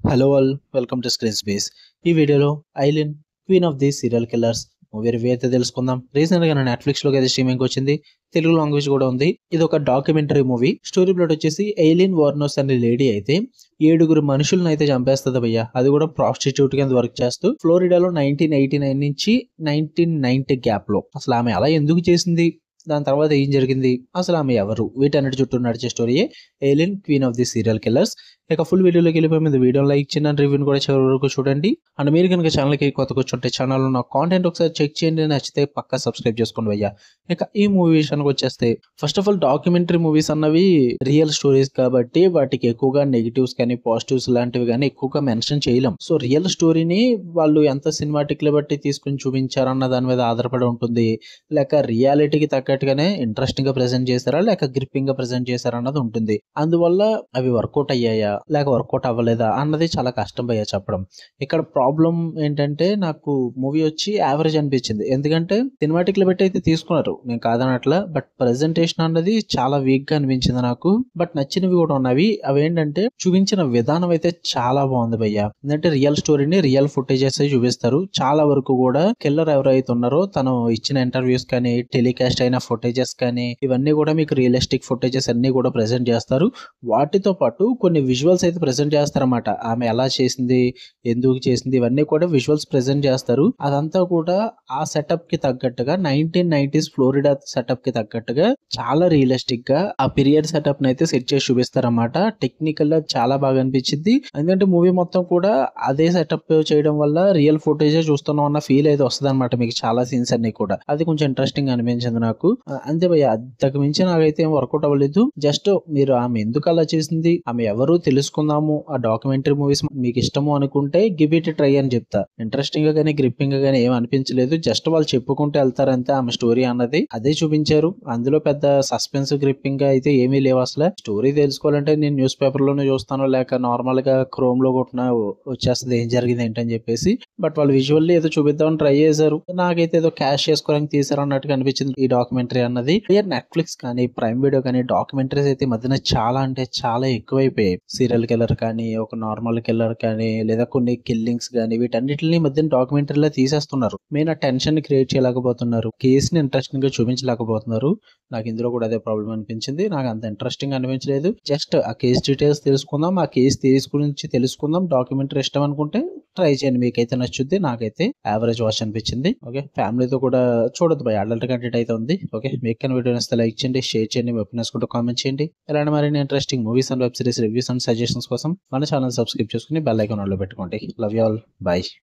Hello all, welcome to screen space. ఈ వీడియోలో Eileen queen of the serial killers movie review అయితే తెలుసుకుందాం. Recent గా నెట్ఫ్లిక్స్ లోకి అయితే స్ట్రీమింగ్ వచ్చింది. తెలుగు లాంగ్వేజ్ కూడా ఉంది. ఇది ఒక డాక్యుమెంటరీ మూవీ. స్టోరీ ప్లాట్ వచ్చేసి ఎయిలిన్ వార్నోస్ అనే లేడీ అయితే 7 మనుషులను అయితే చంపేస్తుంది భయ్య. అది కూడా ప్రాస్టిట్యూట్ కింద వర్క్ చేస్తూ ఫ్లోరిడాలో 1989 నుంచి 1990 గ్యాప్ లో. అసలు ఆమె అలా ఎందుకు చేసింది, దాని తర్వాత ఏం జరిగింది, అసలు ఆమె ఎవరు, వీటన్నిటి చుట్టూ నడిచే స్టోరీయే Aileen queen of the serial killers. ఇక ఫుల్ వీడియోలోకి వెళ్ళిపోయి మీద వీడియో లైక్ చిన్న రివ్యూని కూడా చివరి వరకు చూడండి. అండ్ మీరు కనుక ఛానల్కి కొత్తగా వచ్చుంటే ఛానల్లో నా కాంటెంట్ ఒకసారి చెక్ చేయండి, నచ్చితే పక్కా సబ్స్క్రైబ్ చేసుకోండి భయ్యా. ఇక ఈ మూవీ విషయానికి వచ్చేస్తే, first of all documentary movies అన్నవి రియల్ స్టోరీస్ కాబట్టి వాటికి ఎక్కువగా నెగిటివ్స్ కానీ పాజిటివ్స్ లాంటివి కానీ ఎక్కువగా మెన్షన్ చేయలేం. సో రియల్ స్టోరీని వాళ్ళు ఎంత సినిమాటిక్ ని బట్టి తీసుకుని చూపించారన్న దాని మీద ఆధారపడి ఉంటుంది. లేక రియాలిటీకి తగ్గట్టుగానే ఇంట్రెస్టింగ్ గా ప్రెజెంట్ చేశారా లేక గ్రిప్పింగ్ గా ప్రెజెంట్ చేశారా అన్నది ఉంటుంది. అందువల్ల అవి వర్కౌట్ అయ్యాయా లేక వర్కౌట్ అవ్వలేదా అన్నది చాలా కష్టం భయ్యా చెప్పడం. ఇక్కడ ప్రాబ్లం ఏంటంటే, నాకు మూవీ వచ్చి యావరేజ్ అనిపించింది. ఎందుకంటే సినిమాటిక్ లో బట్టి అయితే తీసుకున్నారు, నేను కాదనట్లా. బట్ ప్రెజెంటేషన్ అన్నది చాలా వీక్ గా అనిపించింది నాకు. బట్ నచ్చినవి కూడా ఉన్నవి. అవి ఏంటంటే, చూపించిన విధానం అయితే చాలా బాగుంది భయ్యా. ఎందుకంటే రియల్ స్టోరీని రియల్ ఫుటేజెస్ చూపిస్తారు. చాలా వరకు కూడా కిల్లర్ ఎవరైతే ఉన్నారో తను ఇచ్చిన ఇంటర్వ్యూస్ కానీ టెలికాస్ట్ అయిన ఫుటేజెస్ కానీ ఇవన్నీ కూడా మీకు రియలిస్టిక్ ఫుటేజెస్ అన్ని కూడా ప్రెజెంట్ చేస్తారు. వాటితో పాటు కొన్ని విజువల్స్ అయితే ప్రెజెంట్ చేస్తారన్నమాట. ఆమె ఎలా చేసింది, ఎందుకు చేసింది, ఇవన్నీ కూడా విజువల్స్ ప్రెజెంట్ చేస్తారు. అదంతా కూడా ఆ సెటప్ కి తగ్గట్టుగా 1990s ఫ్లోరిడా సెటప్ కి తగ్గట్టుగా చాలా రియలిస్టిక్ గా ఆ పీరియడ్ సెటప్ ని అయితే సెట్ చేసి చూపిస్తారన్నమాట. టెక్నికల్ గా చాలా బాగా అనిపించింది. ఎందుకంటే మూవీ మొత్తం కూడా అదే సెటప్ చేయడం వల్ల రియల్ ఫుటేజ్ చూస్తున్నాం అన్న ఫీల్ అయితే వస్తుంది అనమాట. మీకు చాలా సీన్స్ అన్ని కూడా అది కొంచెం ఇంట్రెస్టింగ్ అనిపించింది నాకు. అంతే భయ్య, అంతకు మించి నాకైతే ఏం వర్కౌట్ అవ్వలేదు. జస్ట్ మీరు ఆమె ఎందుకు అలా చేసింది, ఆమె ఎవరు తెలుసుకుందాము. ఆ డాక్యుమెంటరీ మూవీస్ మీకు ఇష్టము అనుకుంటే గివ్ ఇట్ ట్రై అని చెప్తా. ఇంట్రెస్టింగ్ గా కానీ గ్రిప్పింగ్ గా కానీ ఏం అనిపించలేదు. జస్ట్ వాళ్ళు చెప్పుకుంటూ వెళ్తారంతే. ఆమె స్టోరీ అన్నది అదే చూపించారు. అందులో పెద్ద సస్పెన్స్ గ్రిప్పింగ్ గా అయితే ఏమీ లేవు. అసలు స్టోరీ తెలుసుకోవాలంటే నేను న్యూస్ పేపర్ లోనే చూస్తాను, లేక నార్మల్ గా క్రోమ్ లో కొట్టినా వచ్చేస్తుంది ఏం జరిగింది ఏంటని చెప్పేసి. బట్ వాళ్ళు విజువల్లీ ఏదో చూపిద్దామని ట్రై చేశారు. నాకైతే ఏదో క్యాష్ చేసుకోవడానికి తీసారు అన్నట్టుగా అనిపించింది ఈ డాక్యుమెంటరీ అన్నది. నెట్ఫ్లిక్స్ కానీ ప్రైమ్ వీడియో కానీ డాక్యుమెంటరీస్ అయితే మధ్యన చాలా అంటే చాలా ఎక్కువైపోయాయి. సీరియల్ కిల్లర్ కానీ ఒక నార్మల్ కిల్లర్ కానీ లేదా కొన్ని కిల్లింగ్స్ కానీ వీటన్నిటిని మధ్యన డాక్యుమెంటరీలో తీసేస్తున్నారు. మెయిన్ ఆ టెన్షన్ ని క్రియేట్ చేయలేకపోతున్నారు, కేసుని ఇంట్రెస్టింగ్ గా చూపించలేకపోతున్నారు. నాకు ఇందులో కూడా అదే ప్రాబ్లం అనిపించింది. నాకు అంత ఇంట్రెస్టింగ్ అనిపించలేదు. జస్ట్ ఆ కేసు డీటెయిల్స్ తెలుసుకుందాం, ఆ కేసు థియరీస్ గురించి తెలుసుకుందాం. డాక్యుమెంటరీ ఇష్టం అనుకుంటే ట్రై చేయండి, మీకైతే నచ్చుద్ది. నాకైతే యావరేజ్ వాచ్ అనిపించింది. ఓకే, ఫ్యామిలీతో కూడా చూడొద్దు భయ, అడల్ట్ కంటెంట్ అయితే ఉంది. ఓకే, మీకు కానీ వీడియో నచ్చితే లైక్ చేయండి, షేర్ చేయండి, మీ ఒపీనియన్స్ కూడా కామెంట్ చేయండి. ఇలాంటి మరిన్ని interesting movies and web series reviews and suggestions కోసం మన ఛానల్ సబ్స్క్రైబ్ చేసుకుని బెల్ ఐకాన్ ఆన్లో పెట్టుకోండి. Love you all, by.